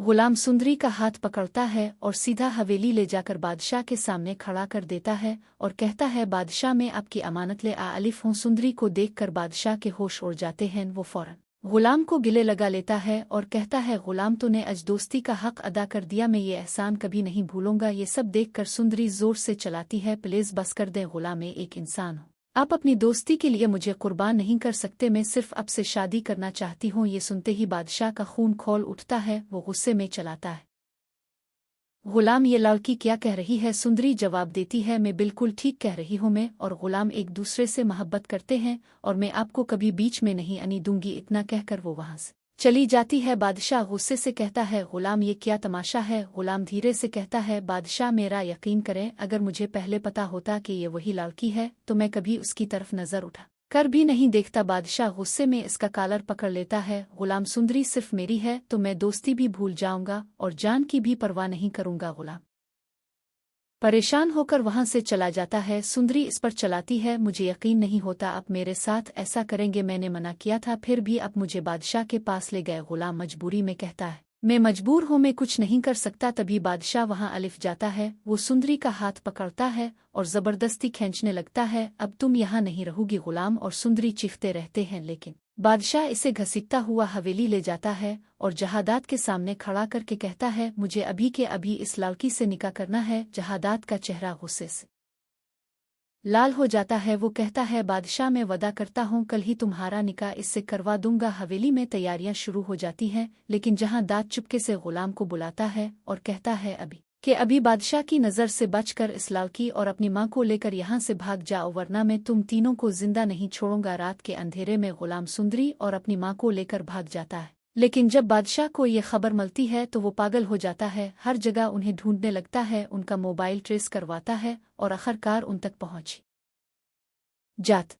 गुलाम सुंदरी का हाथ पकड़ता है और सीधा हवेली ले जाकर बादशाह के सामने खड़ा कर देता है और कहता है, बादशाह मैं आपकी अमानत ले आलिफ हूँ। सुंदरी को देखकर बादशाह के होश उड़ जाते हैं। वो फौरन गुलाम को गिले लगा लेता है और कहता है, गुलाम तूने आज दोस्ती का हक अदा कर दिया, मैं ये एहसान कभी नहीं भूलूंगा। ये सब देखकर सुंदरी जोर से चलाती है, प्लीज बस कर दें गुलाम, मैं एक इंसान हूँ, आप अपनी दोस्ती के लिए मुझे कुर्बान नहीं कर सकते, मैं सिर्फ आपसे शादी करना चाहती हूँ। ये सुनते ही बादशाह का खून खौल उठता है, वो गुस्से में चलाता है, गुलाम ये लड़की क्या कह रही है? सुंदरी जवाब देती है, मैं बिल्कुल ठीक कह रही हूँ, मैं और गुलाम एक दूसरे से मोहब्बत करते हैं और मैं आपको कभी बीच में नहीं आने दूंगी। इतना कहकर वो वहां से चली जाती है। बादशाह गुस्से से कहता है, गुलाम ये क्या तमाशा है? गुलाम धीरे से कहता है, बादशाह मेरा यकीन करें, अगर मुझे पहले पता होता कि ये वही लड़की है तो मैं कभी उसकी तरफ नजर उठा कर भी नहीं देखता। बादशाह गुस्से में इसका कालर पकड़ लेता है, गुलाम सुंदरी सिर्फ मेरी है तो मैं दोस्ती भी भूल जाऊंगा और जान की भी परवाह नहीं करूंगा। गुलाम परेशान होकर वहां से चला जाता है। सुंदरी इस पर चलाती है, मुझे यकीन नहीं होता आप मेरे साथ ऐसा करेंगे, मैंने मना किया था फिर भी आप मुझे बादशाह के पास ले गए। गुलाम मजबूरी में कहता है, मैं मजबूर हूँ, मैं कुछ नहीं कर सकता। तभी बादशाह वहां अलिफ जाता है, वो सुंदरी का हाथ पकड़ता है और जबरदस्ती खींचने लगता है, अब तुम यहाँ नहीं रहोगी। गुलाम और सुंदरी चीखते रहते हैं, लेकिन बादशाह इसे घसीटता हुआ हवेली ले जाता है और जहादात के सामने खड़ा करके कहता है, मुझे अभी के अभी इस लड़की से निकाह करना है। जहादात का चेहरा गुस्से से लाल हो जाता है, वो कहता है, बादशाह मैं वादा करता हूँ कल ही तुम्हारा निकाह इससे करवा दूंगा। हवेली में तैयारियां शुरू हो जाती हैं, लेकिन जहादात चुपके से गुलाम को बुलाता है और कहता है अभी बादशाह की नज़र से बचकर इस लड़की और अपनी माँ को लेकर यहाँ से भाग जाओ, वरना मैं तुम तीनों को जिंदा नहीं छोड़ूंगा। रात के अंधेरे में गुलाम सुंदरी और अपनी माँ को लेकर भाग जाता है, लेकिन जब बादशाह को ये खबर मिलती है तो वो पागल हो जाता है, हर जगह उन्हें ढूंढने लगता है, उनका मोबाइल ट्रेस करवाता है और आखिरकार उन तक पहुंच जाता